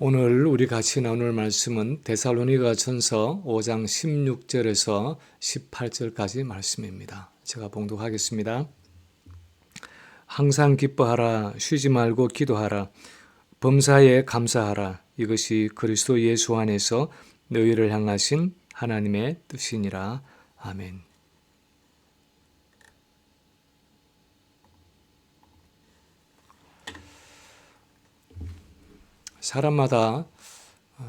오늘 우리 같이 나눌 말씀은 데살로니가전서 5장 16절에서 18절까지 말씀입니다. 제가 봉독하겠습니다. 항상 기뻐하라, 쉬지 말고 기도하라, 범사에 감사하라. 이것이 그리스도 예수 안에서 너희를 향하신 하나님의 뜻이니라. 아멘. 사람마다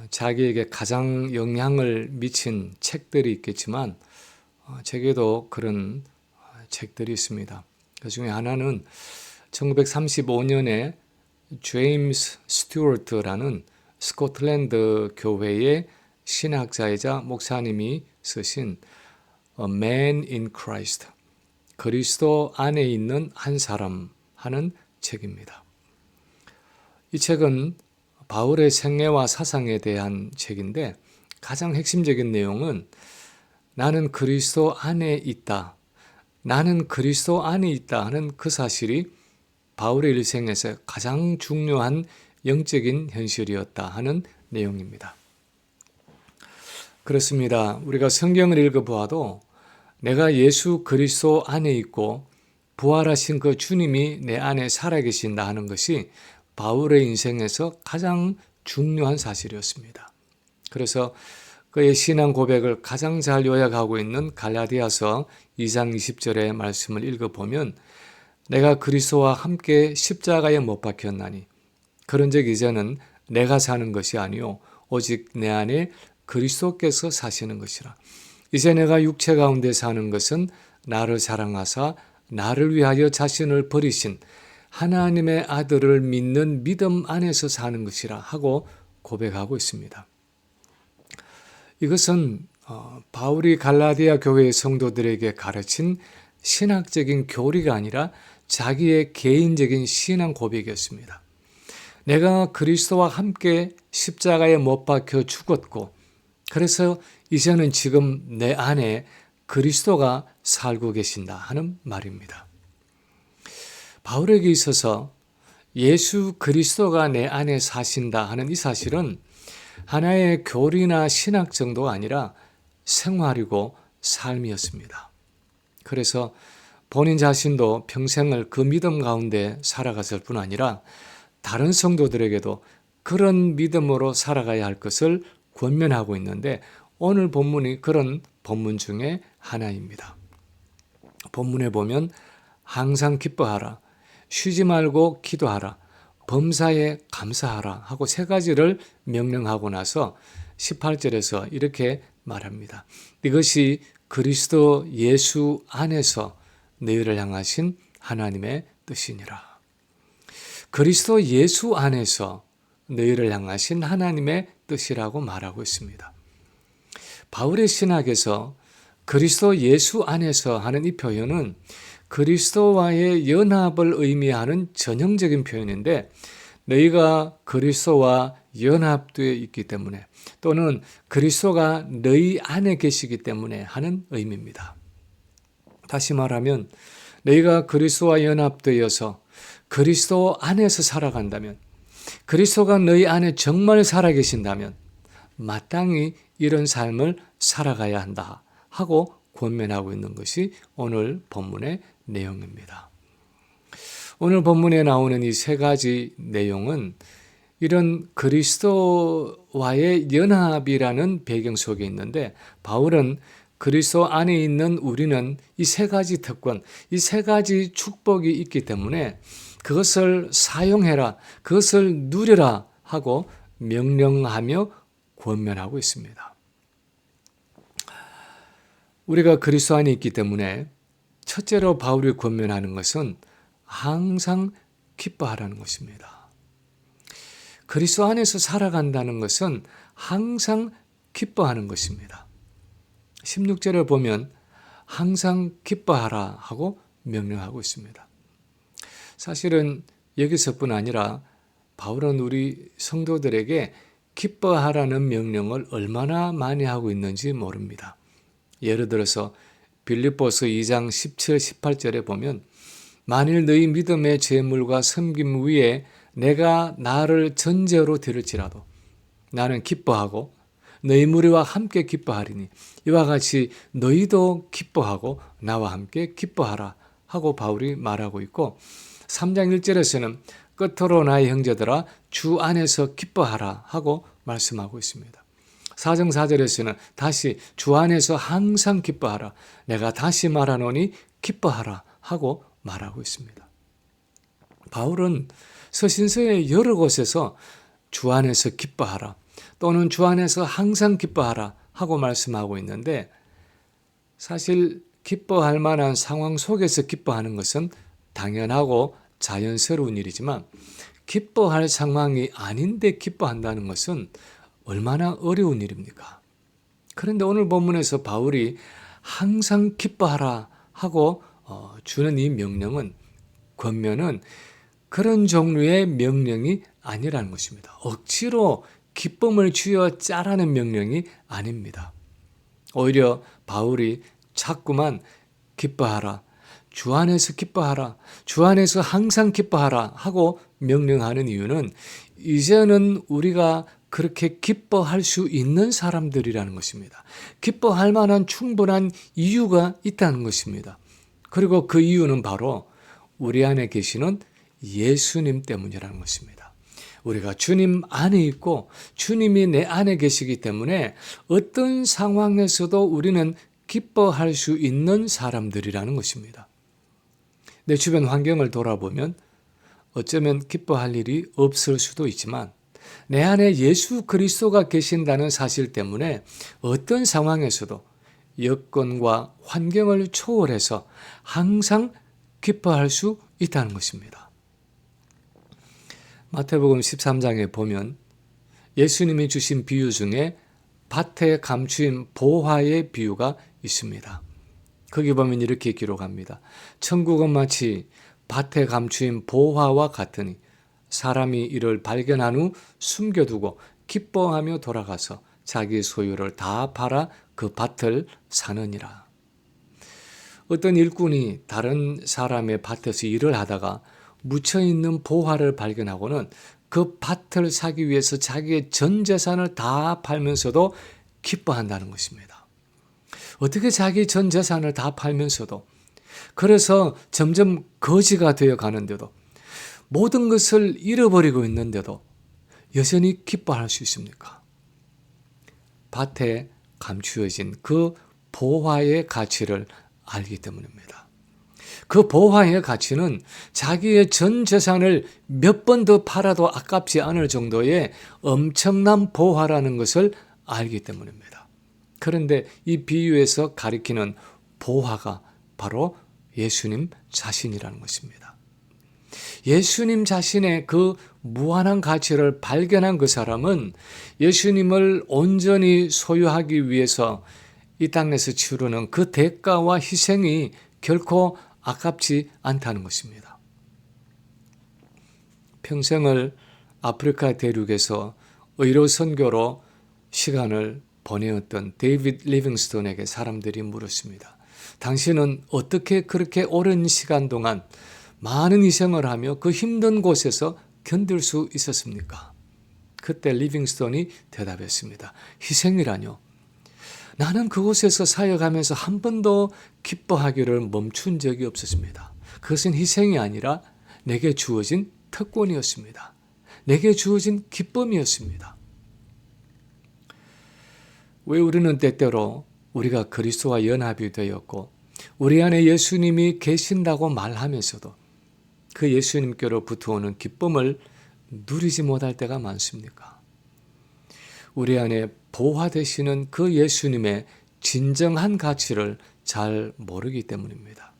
자기에게 가장 영향을 미친 책들이 있겠지만 제게도 그런 책들이 있습니다. 그 중에 하나는 1935년에 제임스 스튜어트라는 스코틀랜드 교회의 신학자이자 목사님이 쓰신 A Man in Christ, 그리스도 안에 있는 한 사람 하는 책입니다. 이 책은 바울의 생애와 사상에 대한 책인데 가장 핵심적인 내용은 나는 그리스도 안에 있다. 나는 그리스도 안에 있다 하는 그 사실이 바울의 일생에서 가장 중요한 영적인 현실이었다 하는 내용입니다. 그렇습니다. 우리가 성경을 읽어보아도 내가 예수 그리스도 안에 있고 부활하신 그 주님이 내 안에 살아계신다 하는 것이 바울의 인생에서 가장 중요한 사실이었습니다. 그래서 그의 신앙 고백을 가장 잘 요약하고 있는 갈라디아서 2장 20절의 말씀을 읽어보면 내가 그리스도와 함께 십자가에 못 박혔나니 그런즉 이제는 내가 사는 것이 아니요 오직 내 안에 그리스도께서 사시는 것이라. 이제 내가 육체 가운데 사는 것은 나를 사랑하사 나를 위하여 자신을 버리신 하나님의 아들을 믿는 믿음 안에서 사는 것이라 하고 고백하고 있습니다. 이것은 바울이 갈라디아 교회의 성도들에게 가르친 신학적인 교리가 아니라 자기의 개인적인 신앙 고백이었습니다. 내가 그리스도와 함께 십자가에 못 박혀 죽었고 그래서 이제는 지금 내 안에 그리스도가 살고 계신다 하는 말입니다. 바울에게 있어서 예수 그리스도가 내 안에 사신다 하는 이 사실은 하나의 교리나 신학 정도가 아니라 생활이고 삶이었습니다. 그래서 본인 자신도 평생을 그 믿음 가운데 살아갔을 뿐 아니라 다른 성도들에게도 그런 믿음으로 살아가야 할 것을 권면하고 있는데 오늘 본문이 그런 본문 중에 하나입니다. 본문에 보면 항상 기뻐하라, 쉬지 말고 기도하라, 범사에 감사하라 하고 세 가지를 명령하고 나서 18절에서 이렇게 말합니다. 이것이 그리스도 예수 안에서 너희를 향하신 하나님의 뜻이니라. 그리스도 예수 안에서 너희를 향하신 하나님의 뜻이라고 말하고 있습니다. 바울의 신학에서 그리스도 예수 안에서 하는 이 표현은 그리스도와의 연합을 의미하는 전형적인 표현인데 너희가 그리스도와 연합되어 있기 때문에 또는 그리스도가 너희 안에 계시기 때문에 하는 의미입니다. 다시 말하면 너희가 그리스도와 연합되어서 그리스도 안에서 살아간다면 그리스도가 너희 안에 정말 살아계신다면 마땅히 이런 삶을 살아가야 한다 하고 권면하고 있는 것이 오늘 본문의 내용입니다. 오늘 본문에 나오는 이 세 가지 내용은 이런 그리스도와의 연합이라는 배경 속에 있는데 바울은 그리스도 안에 있는 우리는 이 세 가지 특권, 이 세 가지 축복이 있기 때문에 그것을 사용해라, 그것을 누려라 하고 명령하며 권면하고 있습니다. 우리가 그리스도 안에 있기 때문에 첫째로 바울이 권면하는 것은 항상 기뻐하라는 것입니다. 그리스도 안에서 살아간다는 것은 항상 기뻐하는 것입니다. 16절을 보면 항상 기뻐하라 하고 명령하고 있습니다. 사실은 여기서뿐 아니라 바울은 우리 성도들에게 기뻐하라는 명령을 얼마나 많이 하고 있는지 모릅니다. 예를 들어서 빌립보서 2장 17, 18절에 보면 만일 너희 믿음의 재물과 섬김 위에 내가 나를 전제로 드릴지라도 나는 기뻐하고 너희 무리와 함께 기뻐하리니 이와 같이 너희도 기뻐하고 나와 함께 기뻐하라 하고 바울이 말하고 있고, 3장 1절에서는 끝으로 나의 형제들아 주 안에서 기뻐하라 하고 말씀하고 있습니다. 4장 4절에서는 다시 주 안에서 항상 기뻐하라, 내가 다시 말하노니 기뻐하라 하고 말하고 있습니다. 바울은 서신서의 여러 곳에서 주 안에서 기뻐하라 또는 주 안에서 항상 기뻐하라 하고 말씀하고 있는데, 사실 기뻐할 만한 상황 속에서 기뻐하는 것은 당연하고 자연스러운 일이지만, 기뻐할 상황이 아닌데 기뻐한다는 것은 얼마나 어려운 일입니까? 그런데 오늘 본문에서 바울이 항상 기뻐하라 하고 주는 이 명령은, 권면은 그런 종류의 명령이 아니라는 것입니다. 억지로 기쁨을 쥐어 짜라는 명령이 아닙니다. 오히려 바울이 자꾸만 기뻐하라, 주 안에서 기뻐하라, 주 안에서 항상 기뻐하라 하고 명령하는 이유는 이제는 우리가 그렇게 기뻐할 수 있는 사람들이라는 것입니다. 기뻐할 만한 충분한 이유가 있다는 것입니다. 그리고 그 이유는 바로 우리 안에 계시는 예수님 때문이라는 것입니다. 우리가 주님 안에 있고 주님이 내 안에 계시기 때문에 어떤 상황에서도 우리는 기뻐할 수 있는 사람들이라는 것입니다. 내 주변 환경을 돌아보면 어쩌면 기뻐할 일이 없을 수도 있지만, 내 안에 예수 그리스도가 계신다는 사실 때문에 어떤 상황에서도 여건과 환경을 초월해서 항상 기뻐할 수 있다는 것입니다. 마태복음 13장에 보면 예수님이 주신 비유 중에 밭에 감추인 보화의 비유가 있습니다. 거기 보면 이렇게 기록합니다. 천국은 마치 밭에 감추인 보화와 같으니 사람이 이를 발견한 후 숨겨두고 기뻐하며 돌아가서 자기 소유를 다 팔아 그 밭을 사느니라. 어떤 일꾼이 다른 사람의 밭에서 일을 하다가 묻혀있는 보화를 발견하고는 그 밭을 사기 위해서 자기의 전 재산을 다 팔면서도 기뻐한다는 것입니다. 어떻게 자기 전 재산을 다 팔면서도, 그래서 점점 거지가 되어 가는데도, 모든 것을 잃어버리고 있는데도 여전히 기뻐할 수 있습니까? 밭에 감추어진 그 보화의 가치를 알기 때문입니다. 그 보화의 가치는 자기의 전 재산을 몇 번 더 팔아도 아깝지 않을 정도의 엄청난 보화라는 것을 알기 때문입니다. 그런데 이 비유에서 가리키는 보화가 바로 예수님 자신이라는 것입니다. 예수님 자신의 그 무한한 가치를 발견한 그 사람은 예수님을 온전히 소유하기 위해서 이 땅에서 치르는 그 대가와 희생이 결코 아깝지 않다는 것입니다. 평생을 아프리카 대륙에서 의료 선교로 시간을 보내었던 데이비드 리빙스톤에게 사람들이 물었습니다. 당신은 어떻게 그렇게 오랜 시간 동안 많은 희생을 하며 그 힘든 곳에서 견딜 수 있었습니까? 그때 리빙스톤이 대답했습니다. 희생이라뇨. 나는 그곳에서 사역하면서 한 번도 기뻐하기를 멈춘 적이 없었습니다. 그것은 희생이 아니라 내게 주어진 특권이었습니다. 내게 주어진 기쁨이었습니다. 왜 우리는 때때로 우리가 그리스도와 연합이 되었고 우리 안에 예수님이 계신다고 말하면서도 그 예수님께로 붙어오는 기쁨을 누리지 못할 때가 많습니까? 우리 안에 보화되시는 그 예수님의 진정한 가치를 잘 모르기 때문입니다.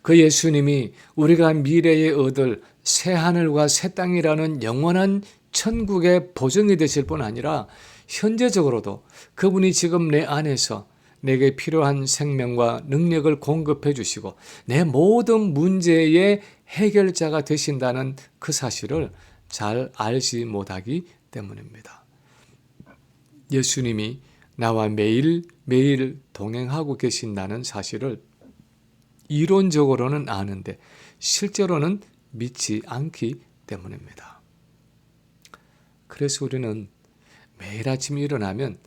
그 예수님이 우리가 미래에 얻을 새 하늘과 새 땅이라는 영원한 천국의 보증이 되실 뿐 아니라 현재적으로도 그분이 지금 내 안에서 내게 필요한 생명과 능력을 공급해 주시고 내 모든 문제의 해결자가 되신다는 그 사실을 잘 알지 못하기 때문입니다. 예수님이 나와 매일매일 동행하고 계신다는 사실을 이론적으로는 아는데 실제로는 믿지 않기 때문입니다. 그래서 우리는 매일 아침 일어나면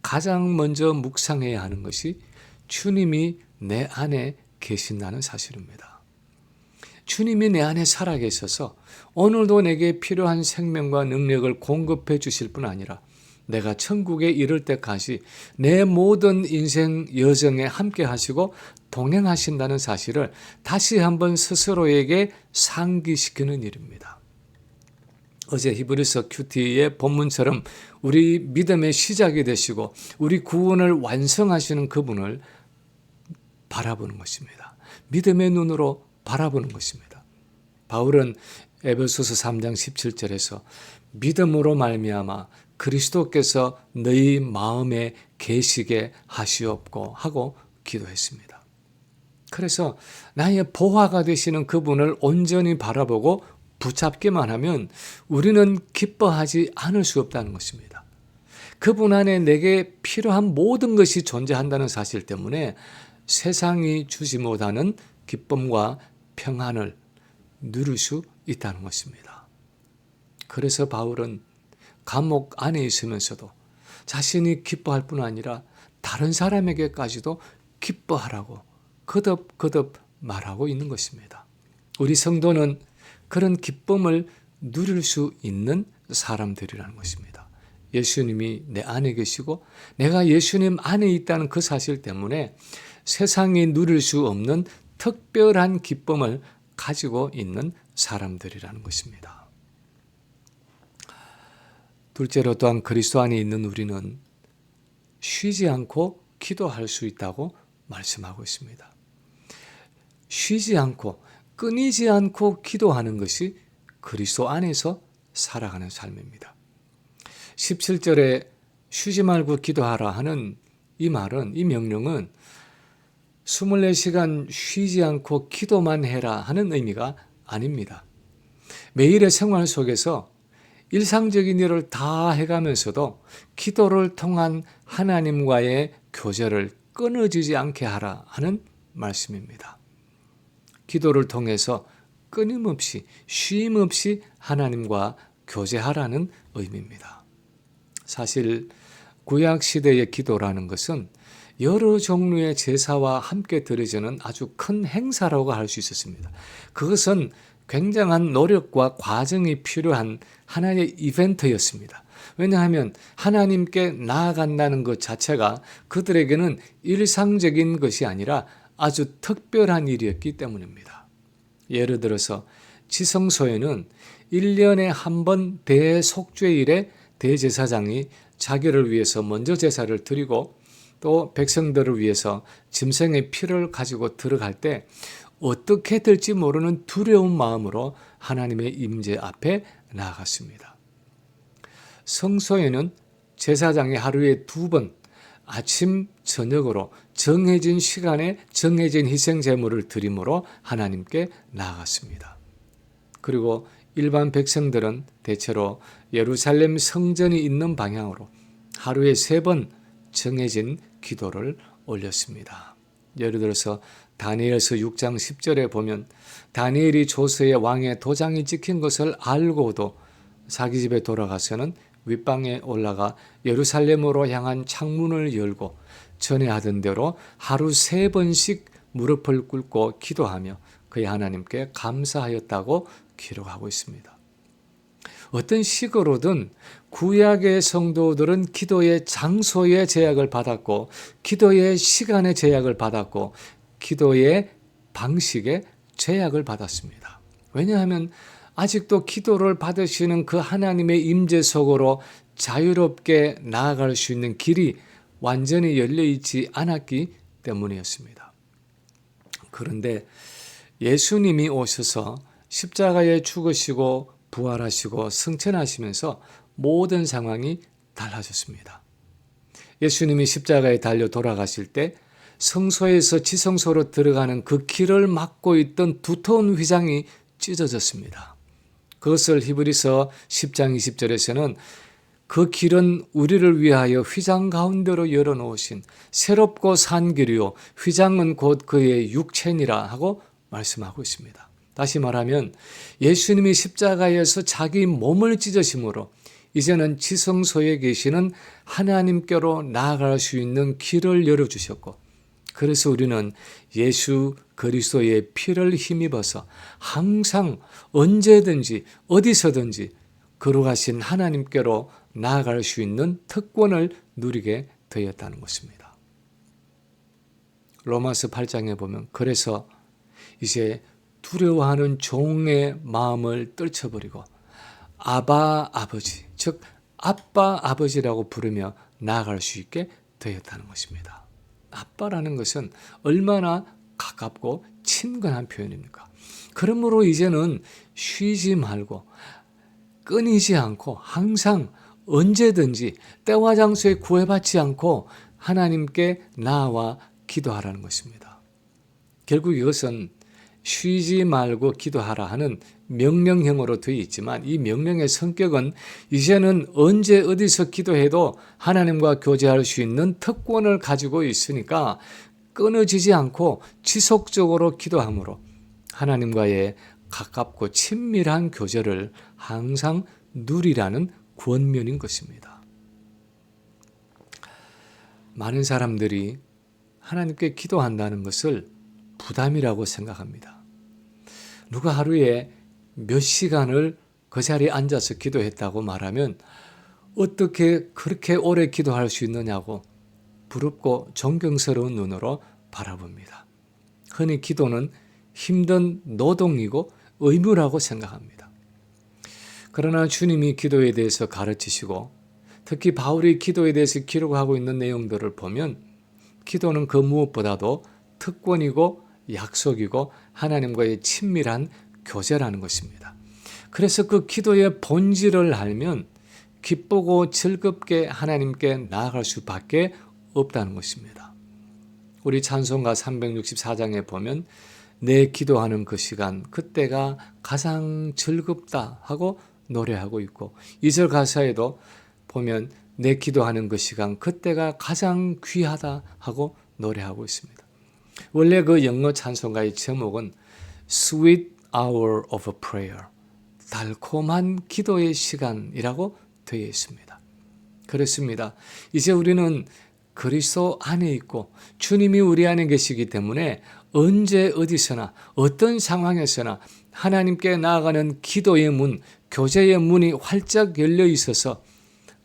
가장 먼저 묵상해야 하는 것이 주님이 내 안에 계신다는 사실입니다. 주님이 내 안에 살아계셔서 오늘도 내게 필요한 생명과 능력을 공급해 주실 뿐 아니라 내가 천국에 이를 때까지 내 모든 인생 여정에 함께 하시고 동행하신다는 사실을 다시 한번 스스로에게 상기시키는 일입니다. 어제 히브리서 큐티의 본문처럼 우리 믿음의 시작이 되시고 우리 구원을 완성하시는 그분을 바라보는 것입니다. 믿음의 눈으로 바라보는 것입니다. 바울은 에베소서 3장 17절에서 믿음으로 말미암아 그리스도께서 너희 마음에 계시게 하시옵고 하고 기도했습니다. 그래서 나의 보화가 되시는 그분을 온전히 바라보고 붙잡기만 하면 우리는 기뻐하지 않을 수 없다는 것입니다. 그분 안에 내게 필요한 모든 것이 존재한다는 사실 때문에 세상이 주지 못하는 기쁨과 평안을 누릴 수 있다는 것입니다. 그래서 바울은 감옥 안에 있으면서도 자신이 기뻐할 뿐 아니라 다른 사람에게까지도 기뻐하라고 거듭거듭 말하고 있는 것입니다. 우리 성도는 그런 기쁨을 누릴 수 있는 사람들이라는 것입니다. 예수님이 내 안에 계시고 내가 예수님 안에 있다는 그 사실 때문에 세상이 누릴 수 없는 특별한 기쁨을 가지고 있는 사람들이라는 것입니다. 둘째로 또한 그리스도 안에 있는 우리는 쉬지 않고 기도할 수 있다고 말씀하고 있습니다. 쉬지 않고 끊이지 않고 기도하는 것이 그리스도 안에서 살아가는 삶입니다. 17절에 쉬지 말고 기도하라 하는 이 말은, 이 명령은 24시간 쉬지 않고 기도만 해라 하는 의미가 아닙니다. 매일의 생활 속에서 일상적인 일을 다 해가면서도 기도를 통한 하나님과의 교제를 끊어지지 않게 하라 하는 말씀입니다. 기도를 통해서 끊임없이 쉼없이 하나님과 교제하라는 의미입니다. 사실 구약 시대의 기도라는 것은 여러 종류의 제사와 함께 드려지는 아주 큰 행사라고 할 수 있었습니다. 그것은 굉장한 노력과 과정이 필요한 하나의 이벤트였습니다. 왜냐하면 하나님께 나아간다는 것 자체가 그들에게는 일상적인 것이 아니라 아주 특별한 일이었기 때문입니다. 예를 들어서 지성소에는 1년에 한 번 대속죄일에 대제사장이 자기를 위해서 먼저 제사를 드리고 또 백성들을 위해서 짐승의 피를 가지고 들어갈 때 어떻게 될지 모르는 두려운 마음으로 하나님의 임재 앞에 나아갔습니다. 성소에는 제사장이 하루에 2번 아침 저녁으로 정해진 시간에 정해진 희생 제물을 드림으로 하나님께 나아갔습니다. 그리고 일반 백성들은 대체로 예루살렘 성전이 있는 방향으로 하루에 3번 정해진 기도를 올렸습니다. 예를 들어서 다니엘서 6장 10절에 보면 다니엘이 조서에 왕의 도장이 찍힌 것을 알고도 자기 집에 돌아가서는 윗방에 올라가 예루살렘으로 향한 창문을 열고 전에 하던 대로 하루 3번씩 무릎을 꿇고 기도하며 그의 하나님께 감사하였다고 기록하고 있습니다. 어떤 식으로든 구약의 성도들은 기도의 장소의 제약을 받았고 기도의 시간의 제약을 받았고 기도의 방식의 제약을 받았습니다. 왜냐하면 아직도 기도를 받으시는 그 하나님의 임재 속으로 자유롭게 나아갈 수 있는 길이 완전히 열려있지 않았기 때문이었습니다. 그런데 예수님이 오셔서 십자가에 죽으시고 부활하시고 승천하시면서 모든 상황이 달라졌습니다. 예수님이 십자가에 달려 돌아가실 때 성소에서 지성소로 들어가는 그 길을 막고 있던 두터운 휘장이 찢어졌습니다. 그것을 히브리서 10장 20절에서는 그 길은 우리를 위하여 휘장 가운데로 열어놓으신 새롭고 산 길이요 휘장은 곧 그의 육체니라 하고 말씀하고 있습니다. 다시 말하면 예수님이 십자가에서 자기 몸을 찢으심으로 이제는 지성소에 계시는 하나님께로 나아갈 수 있는 길을 열어주셨고, 그래서 우리는 예수 그리스도의 피를 힘입어서 항상 언제든지 어디서든지 거룩하신 하나님께로 나아갈 수 있는 특권을 누리게 되었다는 것입니다. 로마서 8장에 보면 그래서 이제 두려워하는 종의 마음을 떨쳐버리고 아바 아버지, 즉 아빠 아버지라고 부르며 나아갈 수 있게 되었다는 것입니다. 아빠라는 것은 얼마나 가깝고 친근한 표현입니까? 그러므로 이제는 쉬지 말고 끊이지 않고 항상 언제든지 때와 장소에 구애받지 않고 하나님께 나아와 기도하라는 것입니다. 결국 이것은 쉬지 말고 기도하라 하는 명령형으로 되어 있지만 이 명령의 성격은 이제는 언제 어디서 기도해도 하나님과 교제할 수 있는 특권을 가지고 있으니까 끊어지지 않고 지속적으로 기도함으로 하나님과의 가깝고 친밀한 교제를 항상 누리라는 권면인 것입니다. 많은 사람들이 하나님께 기도한다는 것을 부담이라고 생각합니다. 누가 하루에 몇 시간을 그 자리에 앉아서 기도했다고 말하면 어떻게 그렇게 오래 기도할 수 있느냐고 부럽고 존경스러운 눈으로 바라봅니다. 흔히 기도는 힘든 노동이고 의무라고 생각합니다. 그러나 주님이 기도에 대해서 가르치시고 특히 바울이 기도에 대해서 기록하고 있는 내용들을 보면 기도는 그 무엇보다도 특권이고 약속이고 하나님과의 친밀한 교제라는 것입니다. 그래서 그 기도의 본질을 알면 기쁘고 즐겁게 하나님께 나아갈 수밖에 없다는 것입니다. 우리 찬송가 364장에 보면 내 기도하는 그 시간 그때가 가장 즐겁다 하고 노래하고 있고 2절 가사에도 보면 내 기도하는 그 시간 그때가 가장 귀하다 하고 노래하고 있습니다. 원래 그 영어 찬송가의 제목은 Sweet Hour of Prayer, 달콤한 기도의 시간이라고 되어 있습니다. 그렇습니다. 이제 우리는 그리스도 안에 있고 주님이 우리 안에 계시기 때문에 언제 어디서나 어떤 상황에서나 하나님께 나아가는 기도의 문, 교제의 문이 활짝 열려 있어서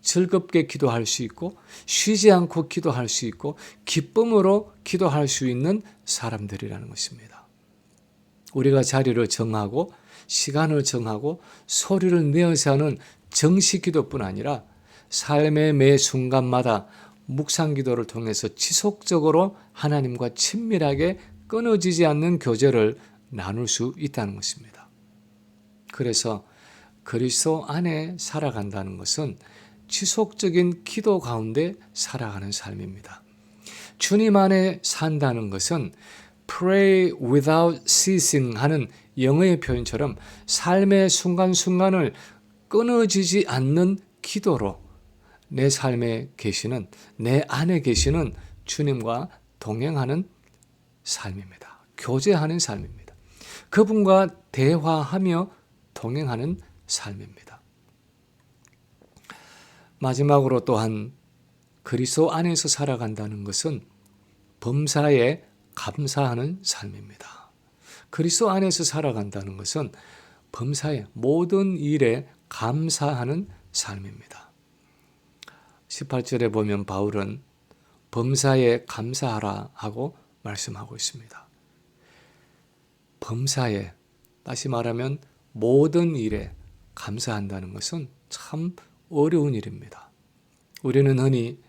즐겁게 기도할 수 있고 쉬지 않고 기도할 수 있고 기쁨으로 기도할 수 있는 사람들이라는 것입니다. 우리가 자리를 정하고 시간을 정하고 소리를 내어서 하는 정식 기도뿐 아니라 삶의 매 순간마다 묵상 기도를 통해서 지속적으로 하나님과 친밀하게 끊어지지 않는 교제를 나눌 수 있다는 것입니다. 그래서 그리스도 안에 살아간다는 것은 지속적인 기도 가운데 살아가는 삶입니다. 주님 안에 산다는 것은 pray without ceasing 하는 영어의 표현처럼 삶의 순간순간을 끊어지지 않는 기도로 내 삶에 계시는, 내 안에 계시는 주님과 동행하는 삶입니다. 교제하는 삶입니다. 그분과 대화하며 동행하는 삶입니다. 마지막으로 또한 그리스도 안에서 살아간다는 것은 범사에 감사하는 삶입니다. 그리스도 안에서 살아간다는 것은 범사에 모든 일에 감사하는 삶입니다. 18절에 보면 바울은 범사에 감사하라 하고 말씀하고 있습니다. 범사에, 다시 말하면 모든 일에 감사한다는 것은 참 어려운 일입니다. 우리는 흔히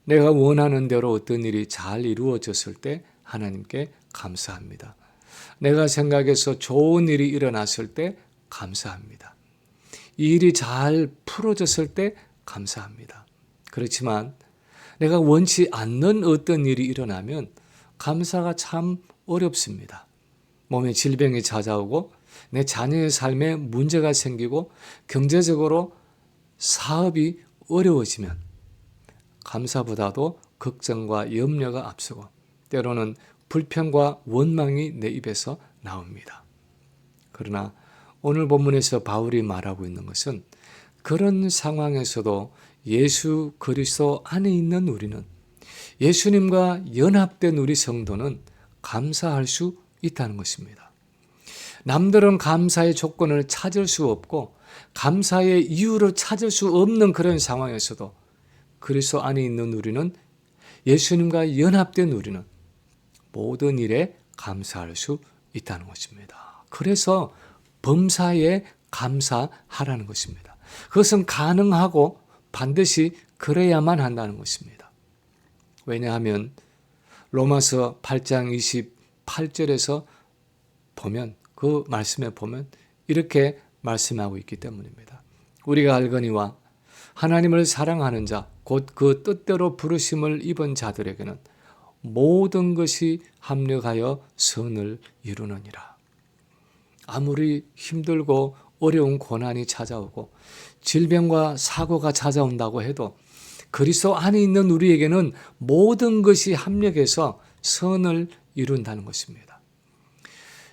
내가 원하는 대로 어떤 일이 잘 이루어졌을 때 하나님께 감사합니다. 내가 생각해서 좋은 일이 일어났을 때 감사합니다. 이 일이 잘 풀어졌을 때 감사합니다. 그렇지만 내가 원치 않는 어떤 일이 일어나면 감사가 참 어렵습니다. 몸에 질병이 찾아오고 내 자녀의 삶에 문제가 생기고 경제적으로 사업이 어려워지면 감사보다도 걱정과 염려가 앞서고 때로는 불평과 원망이 내 입에서 나옵니다. 그러나 오늘 본문에서 바울이 말하고 있는 것은 그런 상황에서도 예수 그리스도 안에 있는 우리는, 예수님과 연합된 우리 성도는 감사할 수 있다는 것입니다. 남들은 감사의 조건을 찾을 수 없고 감사의 이유를 찾을 수 없는 그런 상황에서도 그리스도 안에 있는 우리는, 예수님과 연합된 우리는 모든 일에 감사할 수 있다는 것입니다. 그래서 범사에 감사하라는 것입니다. 그것은 가능하고 반드시 그래야만 한다는 것입니다. 왜냐하면 로마서 8장 28절에서 보면, 그 말씀에 보면 이렇게 말씀하고 있기 때문입니다. 우리가 알거니와 하나님을 사랑하는 자, 곧 그 뜻대로 부르심을 입은 자들에게는 모든 것이 합력하여 선을 이루느니라. 아무리 힘들고 어려운 고난이 찾아오고 질병과 사고가 찾아온다고 해도 그리스도 안에 있는 우리에게는 모든 것이 합력해서 선을 이룬다는 것입니다.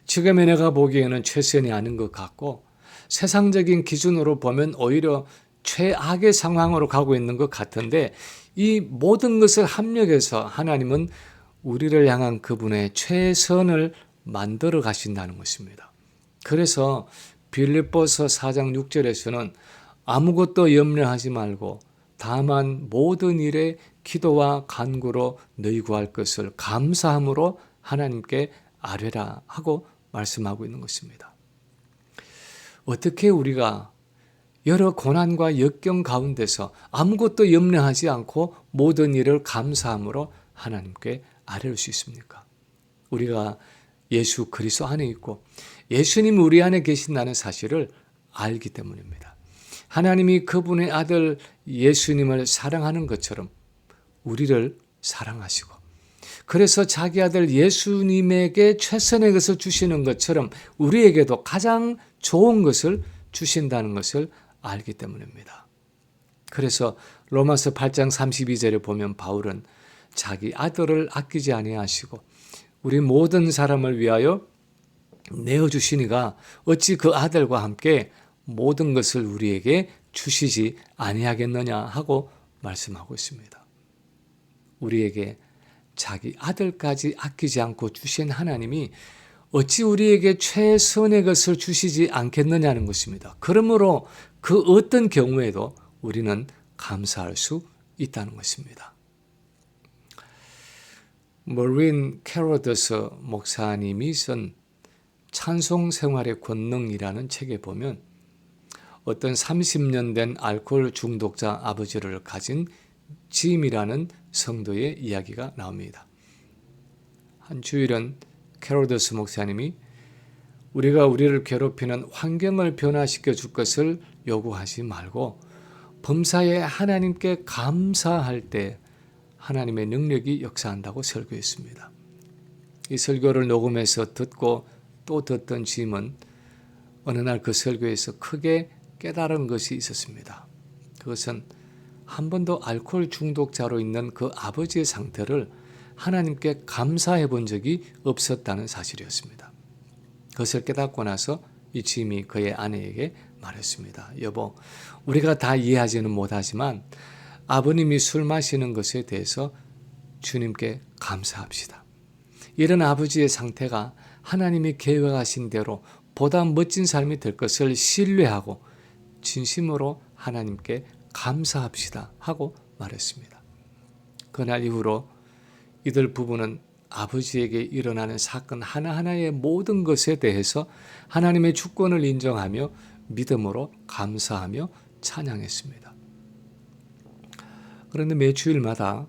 지금의 내가 보기에는 최선이 아닌 것 같고 세상적인 기준으로 보면 오히려 최악의 상황으로 가고 있는 것 같은데, 이 모든 것을 합력해서 하나님은 우리를 향한 그분의 최선을 만들어 가신다는 것입니다. 그래서 빌립보서 4장 6절에서는 아무것도 염려하지 말고 다만 모든 일에 기도와 간구로 너희 구할 것을 감사함으로 하나님께 아뢰라 하고 말씀하고 있는 것입니다. 어떻게 우리가 여러 고난과 역경 가운데서 아무것도 염려하지 않고 모든 일을 감사함으로 하나님께 아뢰올 수 있습니까? 우리가 예수 그리스도 안에 있고 예수님이 우리 안에 계신다는 사실을 알기 때문입니다. 하나님이 그분의 아들 예수님을 사랑하는 것처럼 우리를 사랑하시고, 그래서 자기 아들 예수님에게 최선의 것을 주시는 것처럼 우리에게도 가장 좋은 것을 주신다는 것을 알기 때문입니다. 그래서 로마서 8장 32절에 보면 바울은 자기 아들을 아끼지 아니하시고 우리 모든 사람을 위하여 내어주시니가 어찌 그 아들과 함께 모든 것을 우리에게 주시지 아니하겠느냐 하고 말씀하고 있습니다. 우리에게 자기 아들까지 아끼지 않고 주신 하나님이 어찌 우리에게 최선의 것을 주시지 않겠느냐는 것입니다. 그러므로 그 어떤 경우에도 우리는 감사할 수 있다는 것입니다. 머린 캐로더스 목사님이 쓴 찬송 생활의 권능이라는 책에 보면 어떤 30년 된 알코올 중독자 아버지를 가진 짐이라는 성도의 이야기가 나옵니다. 한 주일은 캐로더스 목사님이 우리가 우리를 괴롭히는 환경을 변화시켜 줄 것을 요구하지 말고 범사에 하나님께 감사할 때 하나님의 능력이 역사한다고 설교했습니다. 이 설교를 녹음해서 듣고 또 듣던 짐은 어느 날 그 설교에서 크게 깨달은 것이 있었습니다. 그것은 한 번도 알코올 중독자로 있는 그 아버지의 상태를 하나님께 감사해 본 적이 없었다는 사실이었습니다. 그것을 깨닫고 나서 이 짐이 그의 아내에게 말했습니다. 여보, 우리가 다 이해하지는 못하지만 아버님이 술 마시는 것에 대해서 주님께 감사합시다. 이런 아버지의 상태가 하나님이 계획하신 대로 보다 멋진 삶이 될 것을 신뢰하고 진심으로 하나님께 감사합시다 하고 말했습니다. 그날 이후로 이들 부부는 아버지에게 일어나는 사건 하나하나의 모든 것에 대해서 하나님의 주권을 인정하며 믿음으로 감사하며 찬양했습니다. 그런데 매주일마다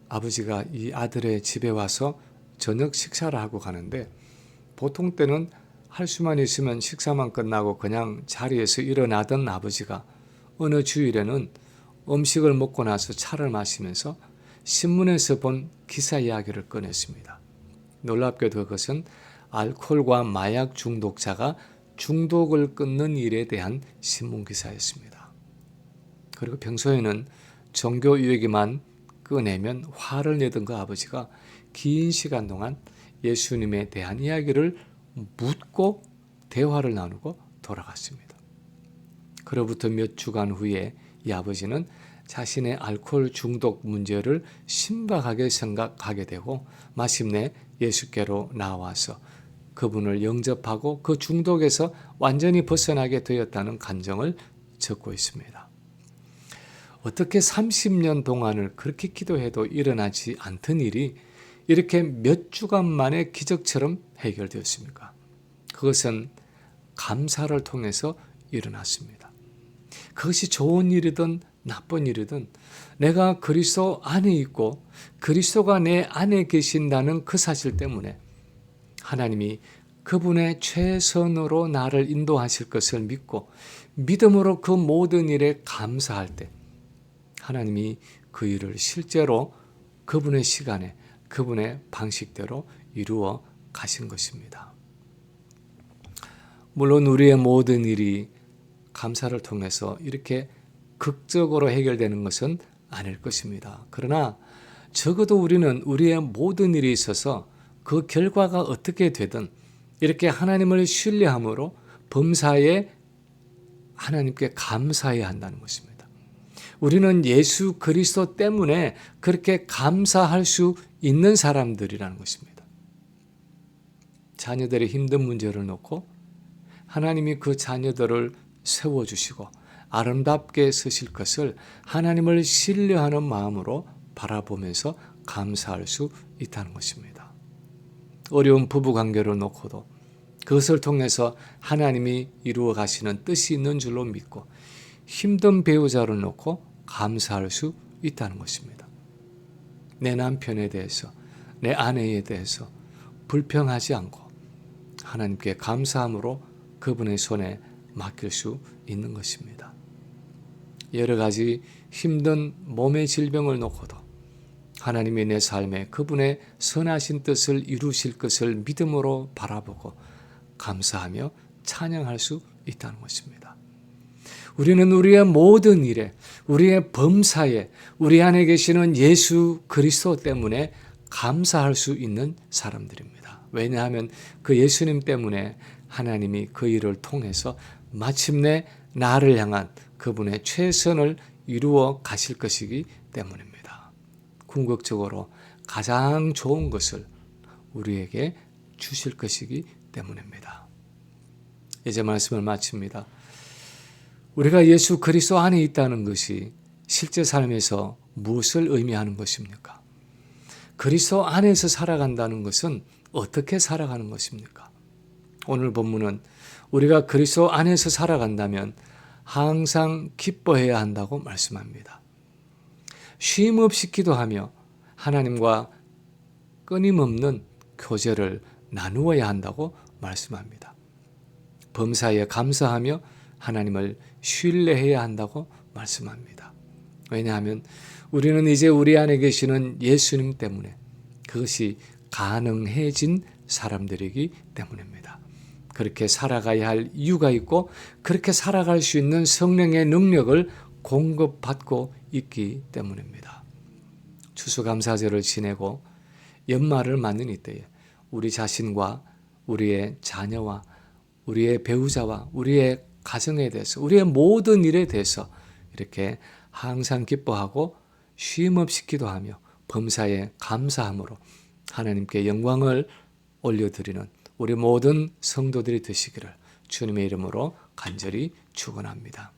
아버지가 이 아들의 집에 와서 저녁 식사를 하고 가는데, 보통 때는 할 수만 있으면 식사만 끝나고 그냥 자리에서 일어나던 아버지가 어느 주일에는 음식을 먹고 나서 차를 마시면서 신문에서 본 기사 이야기를 꺼냈습니다. 놀랍게도 그것은 알코올과 마약 중독자가 중독을 끊는 일에 대한 신문 기사였습니다. 그리고 평소에는 종교 이야기만 꺼내면 화를 내던 그 아버지가 긴 시간 동안 예수님에 대한 이야기를 묻고 대화를 나누고 돌아갔습니다. 그로부터 몇 주간 후에 이 아버지는 자신의 알코올 중독 문제를 심각하게 생각하게 되고 마침내 예수께로 나와서 그분을 영접하고 그 중독에서 완전히 벗어나게 되었다는 간증을 적고 있습니다. 어떻게 30년 동안을 그렇게 기도해도 일어나지 않던 일이 이렇게 몇 주간 만에 기적처럼 해결되었습니까? 그것은 감사를 통해서 일어났습니다. 그것이 좋은 일이든 나쁜 일이든 내가 그리스도 안에 있고 그리스도가 내 안에 계신다는 그 사실 때문에 하나님이 그분의 최선으로 나를 인도하실 것을 믿고 믿음으로 그 모든 일에 감사할 때 하나님이 그 일을 실제로 그분의 시간에 그분의 방식대로 이루어 가신 것입니다. 물론 우리의 모든 일이 감사를 통해서 이렇게 극적으로 해결되는 것은 아닐 것입니다. 그러나 적어도 우리는 우리의 모든 일이 있어서 그 결과가 어떻게 되든 이렇게 하나님을 신뢰함으로 범사에 하나님께 감사해야 한다는 것입니다. 우리는 예수 그리스도 때문에 그렇게 감사할 수 있는 사람들이라는 것입니다. 자녀들의 힘든 문제를 놓고 하나님이 그 자녀들을 세워주시고 아름답게 쓰실 것을 하나님을 신뢰하는 마음으로 바라보면서 감사할 수 있다는 것입니다. 어려운 부부관계를 놓고도 그것을 통해서 하나님이 이루어 가시는 뜻이 있는 줄로 믿고 힘든 배우자를 놓고 감사할 수 있다는 것입니다. 내 남편에 대해서 내 아내에 대해서 불평하지 않고 하나님께 감사함으로 그분의 손에 맡길 수 있는 것입니다. 여러 가지 힘든 몸의 질병을 놓고도 하나님이 내 삶에 그분의 선하신 뜻을 이루실 것을 믿음으로 바라보고 감사하며 찬양할 수 있다는 것입니다. 우리는 우리의 모든 일에, 우리의 범사에, 우리 안에 계시는 예수 그리스도 때문에 감사할 수 있는 사람들입니다. 왜냐하면 그 예수님 때문에 하나님이 그 일을 통해서 마침내 나를 향한 그분의 최선을 이루어 가실 것이기 때문입니다. 궁극적으로 가장 좋은 것을 우리에게 주실 것이기 때문입니다. 이제 말씀을 마칩니다. 우리가 예수 그리스도 안에 있다는 것이 실제 삶에서 무엇을 의미하는 것입니까? 그리스도 안에서 살아간다는 것은 어떻게 살아가는 것입니까? 오늘 본문은 우리가 그리스도 안에서 살아간다면 항상 기뻐해야 한다고 말씀합니다. 쉼 없이 기도하며 하나님과 끊임없는 교제를 나누어야 한다고 말씀합니다. 범사에 감사하며 하나님을 신뢰해야 한다고 말씀합니다. 왜냐하면 우리는 이제 우리 안에 계시는 예수님 때문에 그것이 가능해진 사람들이기 때문입니다. 그렇게 살아가야 할 이유가 있고 그렇게 살아갈 수 있는 성령의 능력을 공급받고 있기 때문입니다. 추수감사절을 지내고 연말을 맞는 이때에 우리 자신과 우리의 자녀와 우리의 배우자와 우리의 가정에 대해서 우리의 모든 일에 대해서 이렇게 항상 기뻐하고 쉼없이 기도하며 범사에 감사함으로 하나님께 영광을 올려드리는 우리 모든 성도들이 되시기를 주님의 이름으로 간절히 축원합니다.